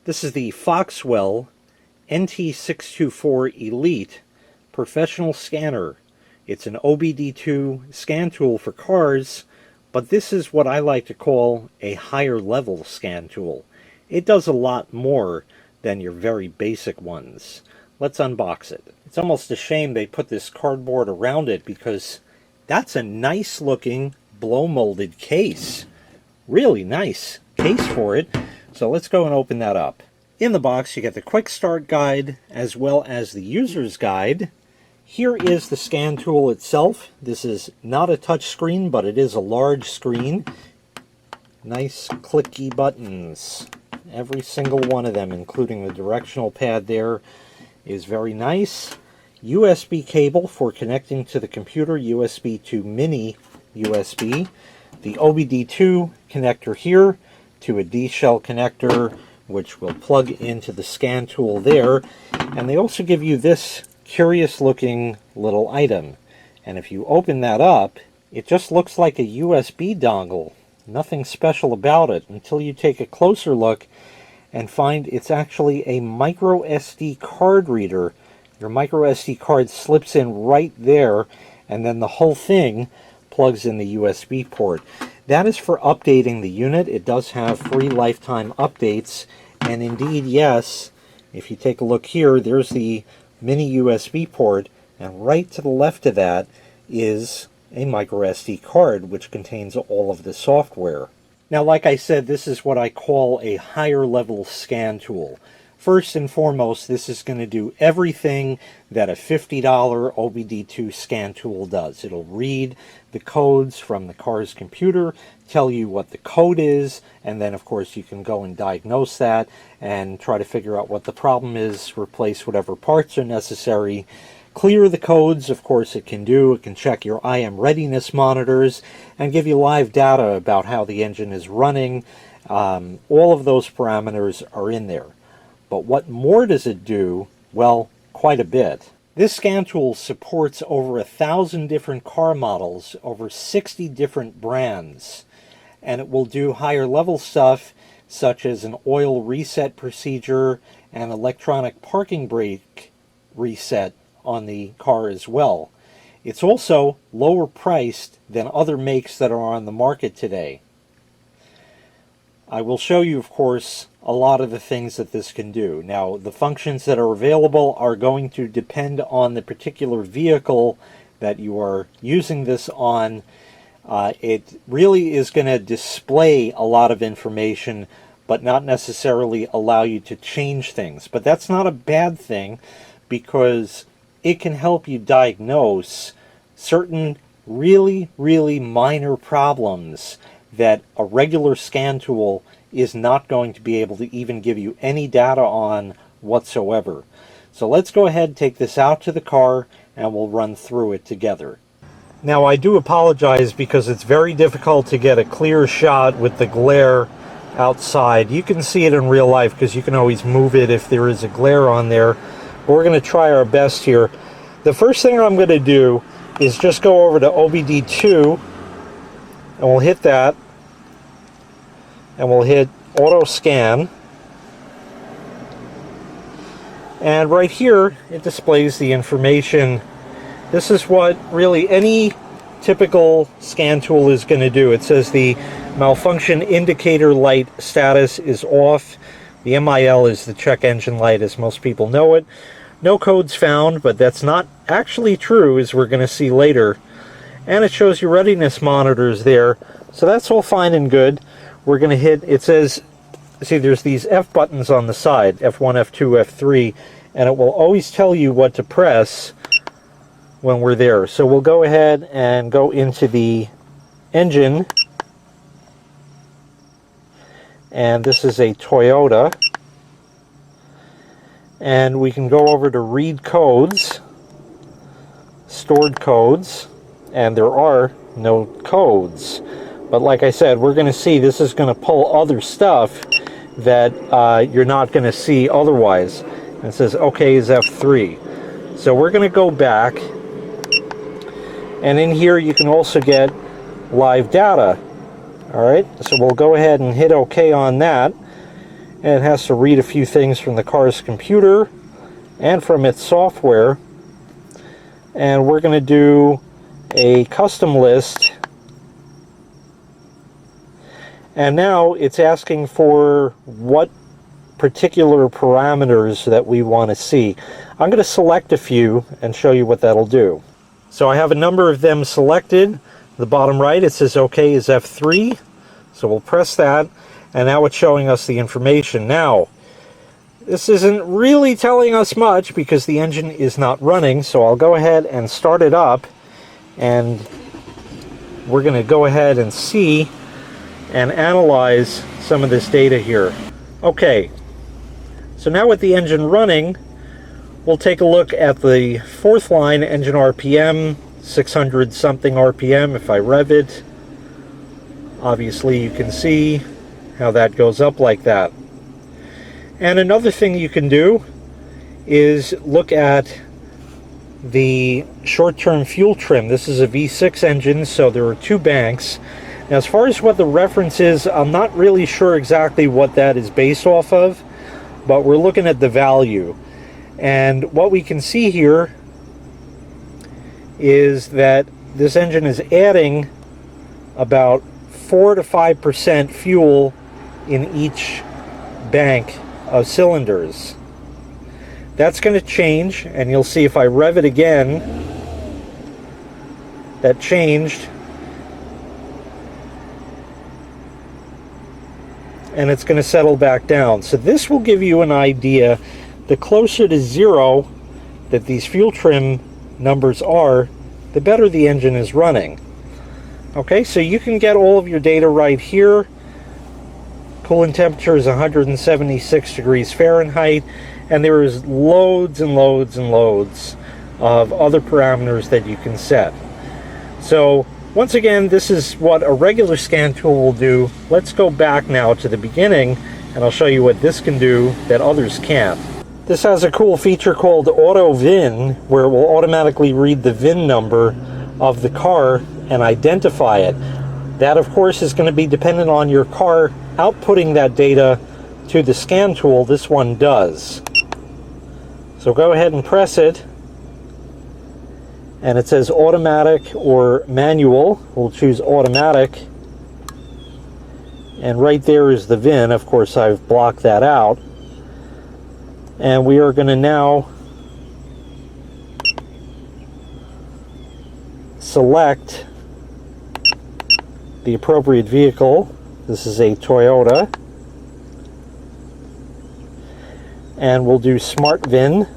This is the FOXWELL NT624 Elite Professional Scanner. It's an OBDII scan tool for cars, but this is what I like to call a higher level scan tool. It does a lot more than your very basic ones. Let's unbox it. It's almost a shame they put this cardboard around it because that's a nice looking blow molded case. Really nice case for it. So let's go and open that up. In the box you get the quick start guide as well as the user's guide. Here is the scan tool itself. This is not a touch screen, but it is a large screen. Nice clicky buttons. Every single one of them, including the directional pad there, is very nice. USB cable for connecting to the computer, USB to mini USB. The OBDII connector here to a D-shell connector, which will plug into the scan tool there. And they also give you this curious looking little item. And if you open that up, it just looks like a USB dongle. Nothing special about it until you take a closer look and find it's actually a micro SD card reader. Your micro SD card slips in right there, and then the whole thing plugs in the USB port. That is for updating the unit. It does have free lifetime updates, and indeed, yes, if you take a look here, there's the mini USB port, and right to the left of that is a micro SD card which contains all of the software. Now, like I said, this is what I call a higher level scan tool. First and foremost, this is going to do everything that a $50 OBDII scan tool does. It'll read the codes from the car's computer, tell you what the code is, and then of course you can go and diagnose that and try to figure out what the problem is, replace whatever parts are necessary. Clear the codes, of course it can do. It can check your IM readiness monitors and give you live data about how the engine is running. All of those parameters are in there. But what more does it do? Well, quite a bit. This scan tool supports over 1,000 different car models, over 60 different brands, and it will do higher level stuff such as an oil reset procedure and electronic parking brake reset on the car as well. It's also lower priced than other makes that are on the market today. I will show you, of course, a lot of the things that this can do. Now, the functions that are available are going to depend on the particular vehicle that you are using this on. It really is going to display a lot of information, but not necessarily allow you to change things. But that's not a bad thing, because it can help you diagnose certain really, really minor problems that a regular scan tool is not going to be able to even give you any data on whatsoever. So let's go ahead and take this out to the car and we'll run through it together. Now, I do apologize because it's very difficult to get a clear shot with the glare outside. You can see it in real life because you can always move it if there is a glare on there. But we're going to try our best here. The first thing I'm going to do is just go over to OBDII, and we'll hit that, and we'll hit auto scan, and right here it displays the information. This is what really any typical scan tool is going to do. It says the malfunction indicator light status is off. The MIL is the check engine light, as most people know it. No codes found, but that's not actually true, as we're going to see later. And it shows your readiness monitors there, so that's all fine and good. We're going to hit, it says, see, there's these F buttons on the side, F1, F2, F3, and it will always tell you what to press when we're there. So we'll go ahead and go into the engine, and this is a Toyota, and we can go over to read codes, stored codes, and there are no codes. But like I said, we're going to see this is going to pull other stuff that you're not going to see otherwise. And it says OK is F3. So we're going to go back, and in here you can also get live data. All right, so we'll go ahead and hit OK on that, And it has to read a few things from the car's computer and from its software. And we're going to do a custom list. And now it's asking for what particular parameters that we want to see. I'm going to select a few and show you what that'll do. So I have a number of them selected. The bottom right, it says OK is F3. So we'll press that, and now it's showing us the information. Now, this isn't really telling us much because the engine is not running, so I'll go ahead and start it up, and we're going to go ahead and see and analyze some of this data here. Okay, so now with the engine running, we'll take a look at the fourth line engine RPM, 600 something RPM. If I rev it, obviously you can see how that goes up like that. And another thing you can do is look at the short-term fuel trim. This is a V6 engine, so there are 2 banks. Now, as far as what the reference is, I'm not really sure exactly what that is based off of, but we're looking at the value. And what we can see here is that this engine is adding about 4 to 5% fuel in each bank of cylinders. That's going to change, and you'll see if I rev it again, that changed. And it's going to settle back down. So this will give you an idea. The closer to 0 that these fuel trim numbers are, the better the engine is running. Okay, so you can get all of your data right here. Coolant temperature is 176 degrees Fahrenheit, and there is loads and loads and loads of other parameters that you can set. So once again, this is what a regular scan tool will do. Let's go back now to the beginning, and I'll show you what this can do that others can't. This has a cool feature called Auto VIN, where it will automatically read the VIN number of the car and identify it. That, of course, is going to be dependent on your car outputting that data to the scan tool. This one does. So go ahead and press it, and it says automatic or manual. We'll choose automatic, and right there is the VIN. Of course, I've blocked that out, and we are going to now select the appropriate vehicle. This is a Toyota, and we'll do Smart VIN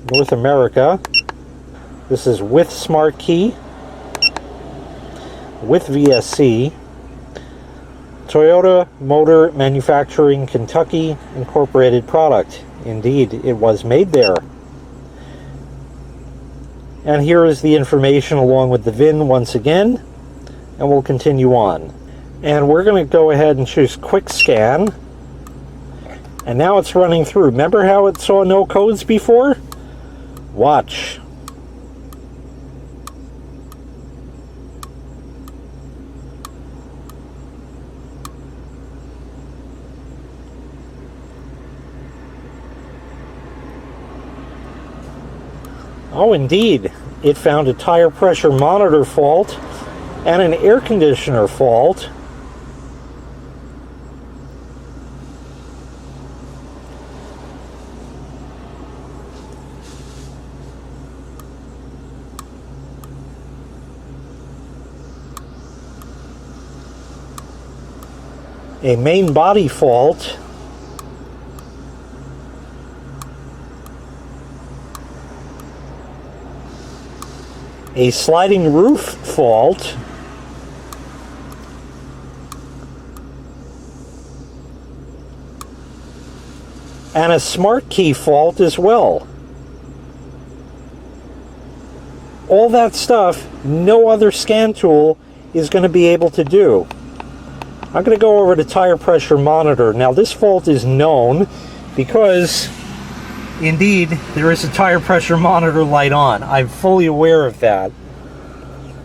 North America. This is with Smart Key, with VSC, Toyota Motor Manufacturing Kentucky Incorporated product. Indeed, it was made there. And here is the information along with the VIN once again, and we'll continue on. And we're going to go ahead and choose Quick Scan, and now it's running through. Remember how it saw no codes before? Watch. Oh, indeed, it found a tire pressure monitor fault and an air conditioner fault. A main body fault. A sliding roof fault. And a smart key fault as well. All that stuff no other scan tool is going to be able to do. I'm going to go over to tire pressure monitor. Now this fault is known because indeed there is a tire pressure monitor light on. I'm fully aware of that.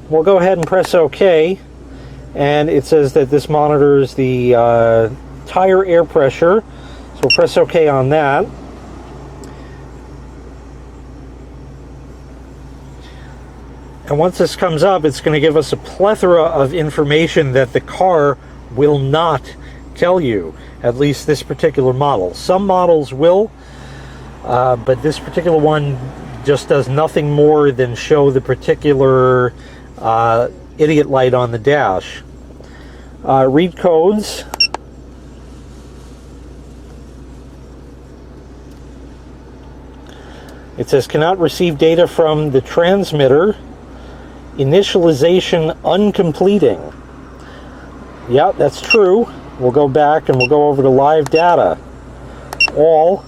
We'll go ahead and press OK, and it says that this monitors the tire air pressure. So we'll press OK on that. And once this comes up, it's going to give us a plethora of information that the car will not tell you, at least this particular model. Some models will, but this particular one just does nothing more than show the particular idiot light on the dash. Read codes. It says cannot receive data from the transmitter. Initialization uncompleting. Yeah, that's true. We'll go back and we'll go over to live data. All.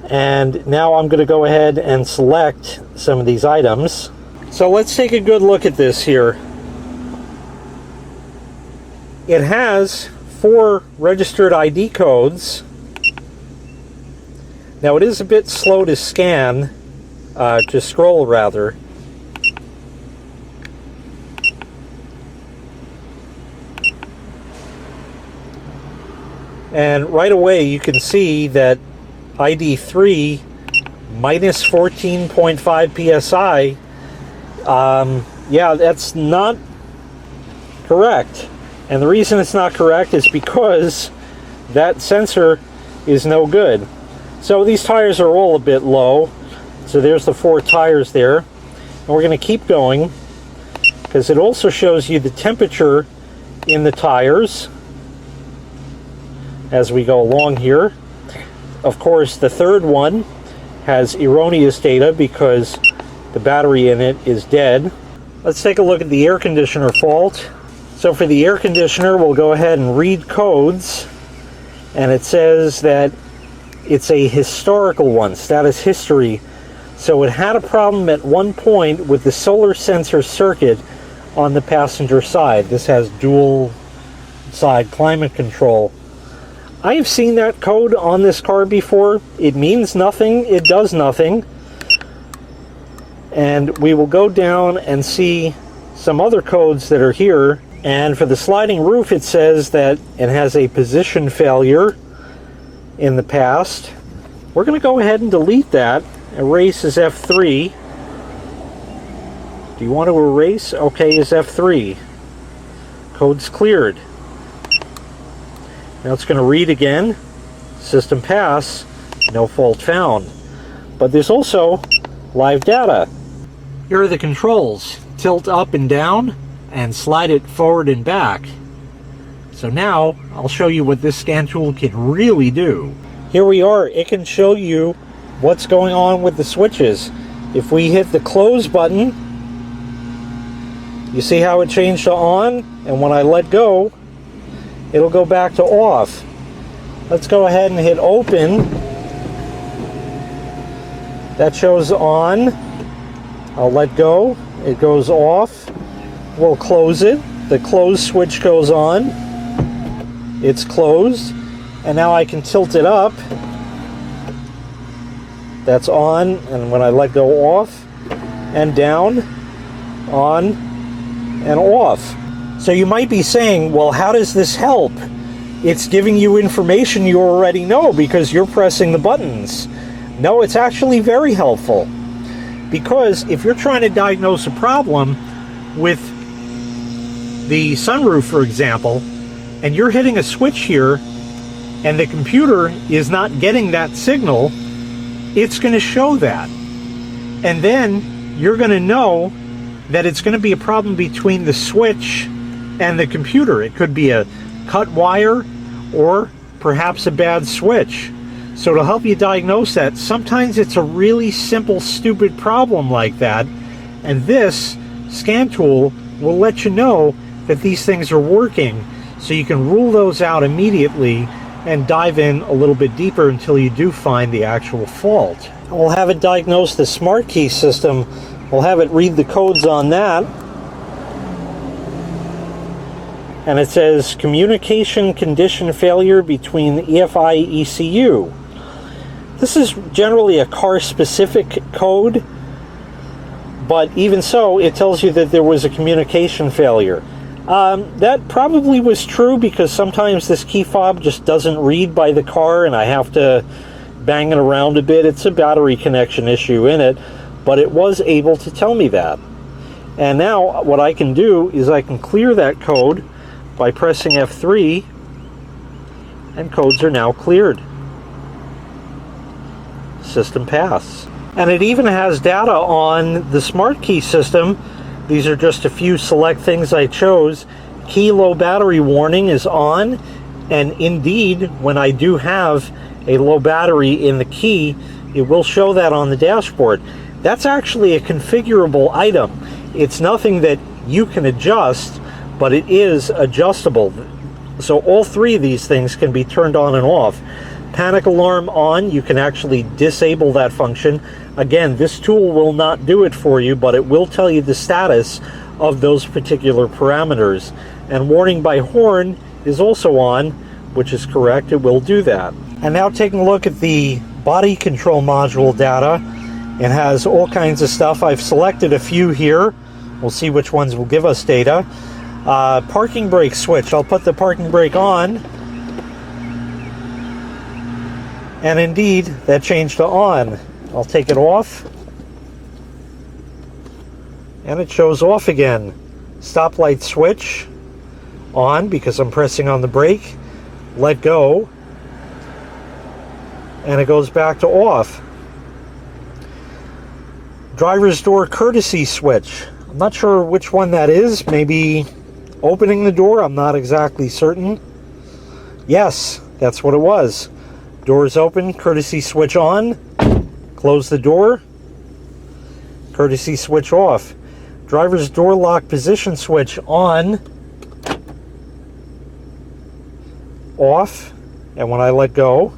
And now I'm going to go ahead and select some of these items. So let's take a good look at this here. It has 4 registered ID codes. Now it is a bit slow to scan, to scroll rather. And right away you can see that ID 3 minus 14.5 psi, yeah, that's not correct. And the reason it's not correct is because that sensor is no good. So these tires are all a bit low. So there's the 4 tires there. And we're going to keep going because it also shows you the temperature in the tires as we go along here. Of course, the third one has erroneous data because the battery in it is dead. Let's take a look at the air conditioner fault. So for the air conditioner, we'll go ahead and read codes. And it says that it's a historical one, status history. So it had a problem at one point with the solar sensor circuit on the passenger side. This has dual side climate control. I have seen that code on this car before. It means nothing, it does nothing. And we will go down and see some other codes that are here. And for the sliding roof, it says that it has a position failure in the past. We're going to go ahead and delete that. Erase is F3. Do you want to erase? OK is F3. Code's cleared. Now it's going to read again. System pass. No fault found. But there's also live data. Here are the controls. Tilt up and down and slide it forward and back. So now I'll show you what this scan tool can really do. Here we are. It can show you what's going on with the switches. If we hit the close button, you see how it changed to on, and when I let go, it'll go back to off. Let's go ahead and hit open. That shows on. I'll let go. It goes off. We'll close it. The close switch goes on. It's closed. And now I can tilt it up. That's on. And when I let go, off. And down. On. And off. So you might be saying, well, how does this help? It's giving you information you already know because you're pressing the buttons. No, it's actually very helpful. Because if you're trying to diagnose a problem with the sunroof, for example, and you're hitting a switch here, and the computer is not getting that signal, it's going to show that. And then you're going to know that it's going to be a problem between the switch and the computer. It could be a cut wire or perhaps a bad switch. So to help you diagnose that, sometimes it's a really simple, stupid problem like that, and this scan tool will let you know that these things are working, so you can rule those out immediately and dive in a little bit deeper until you do find the actual fault. We'll have it diagnose the smart key system. We'll have it read the codes on that. And it says communication condition failure between the EFI ECU. This is generally a car-specific code, but even so, it tells you that there was a communication failure. That probably was true because sometimes this key fob just doesn't read by the car and I have to bang it around a bit. It's a battery connection issue in it, but it was able to tell me that. And now what I can do is I can clear that code by pressing F3, and codes are now cleared. System pass. And it even has data on the smart key system. These are just a few select things I chose. Key low battery warning is on, and indeed, when I do have a low battery in the key, it will show that on the dashboard. That's actually a configurable item. It's nothing that you can adjust, but it is adjustable. So all three of these things can be turned on and off. Panic alarm on, you can actually disable that function. Again, this tool will not do it for you, but it will tell you the status of those particular parameters. And warning by horn is also on, which is correct, it will do that. And now taking a look at the body control module data, it has all kinds of stuff. I've selected a few here. We'll see which ones will give us data. Parking brake switch, I'll put the parking brake on. And indeed, that changed to on. I'll take it off. And it shows off again. Stoplight switch, on because I'm pressing on the brake. Let go. And it goes back to off. Driver's door courtesy switch. I'm not sure which one that is. Maybe opening the door? I'm not exactly certain. Yes, that's what it was. Doors open, courtesy switch on, close the door, courtesy switch off. Driver's door lock position switch on, off, and when I let go,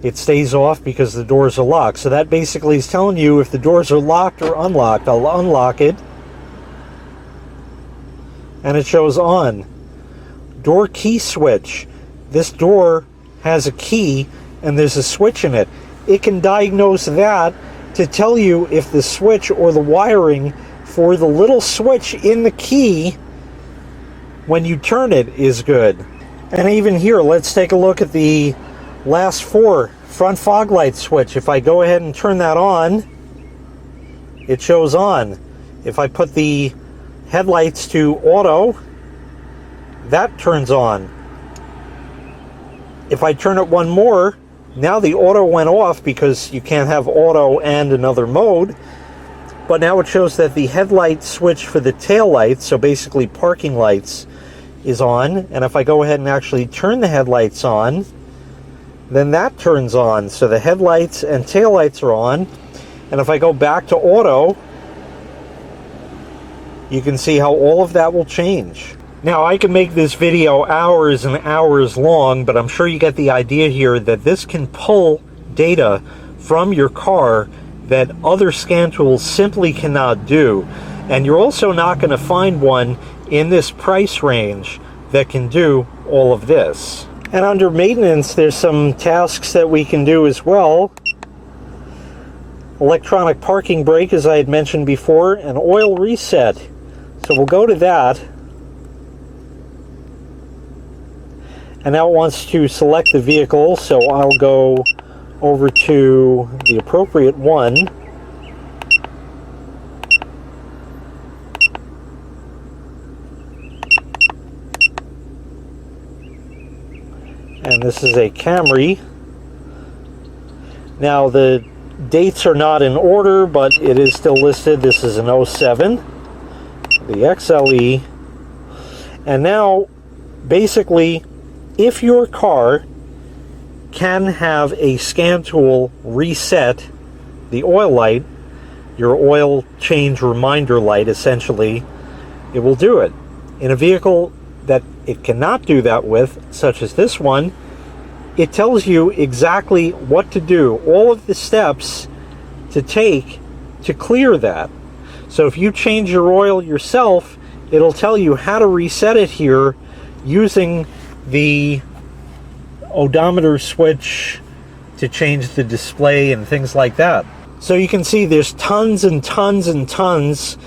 it stays off because the doors are locked. So that basically is telling you if the doors are locked or unlocked. I'll unlock it, and it shows on. Door key switch. This door has a key and there's a switch in it. It can diagnose that to tell you if the switch or the wiring for the little switch in the key when you turn it is good. And even here, let's take a look at the last four. Front fog light switch. If I go ahead and turn that on, it shows on. If I put the headlights to auto, that turns on. If I turn it one more, now the auto went off because you can't have auto and another mode. But now it shows that the headlight switch for the tail lights, so basically parking lights, is on. And if I go ahead and actually turn the headlights on, then that turns on. So the headlights and tail lights are on. And if I go back to auto, you can see how all of that will change. Now, I can make this video hours and hours long, but I'm sure you get the idea here that this can pull data from your car that other scan tools simply cannot do. And you're also not going to find one in this price range that can do all of this. And under maintenance, there's some tasks that we can do as well. Electronic parking brake, as I had mentioned before, and oil reset. So we'll go to that. And now it wants to select the vehicle, so I'll go over to the appropriate one. And this is a Camry. Now the dates are not in order, but it is still listed. This is an 07, the XLE. And now, basically, if your car can have a scan tool reset the oil light, your oil change reminder light essentially, it will do it. In a vehicle that it cannot do that with, such as this one, it tells you exactly what to do, all of the steps to take to clear that. So if you change your oil yourself, it'll tell you how to reset it here using the odometer switch to change the display and things like that. So you can see there's tons and tons and tons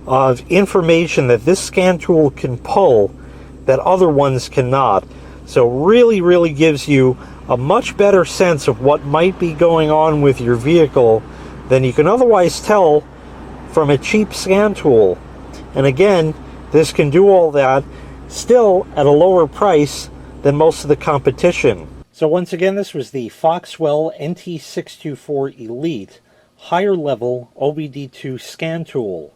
of information that this scan tool can pull that other ones cannot. So really gives you a much better sense of what might be going on with your vehicle than you can otherwise tell from a cheap scan tool. And again, this can do all that still at a lower price than most of the competition. So once again, this was the FOXWELL NT624 Elite higher level OBDII Scan Tool.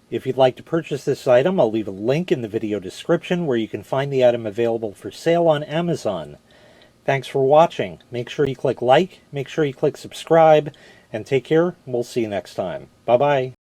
If you'd like to purchase this item, I'll leave a link in the video description where you can find the item available for sale on Amazon. Thanks for watching. Make sure you click like, make sure you click subscribe, and take care. We'll see you next time. Bye-bye.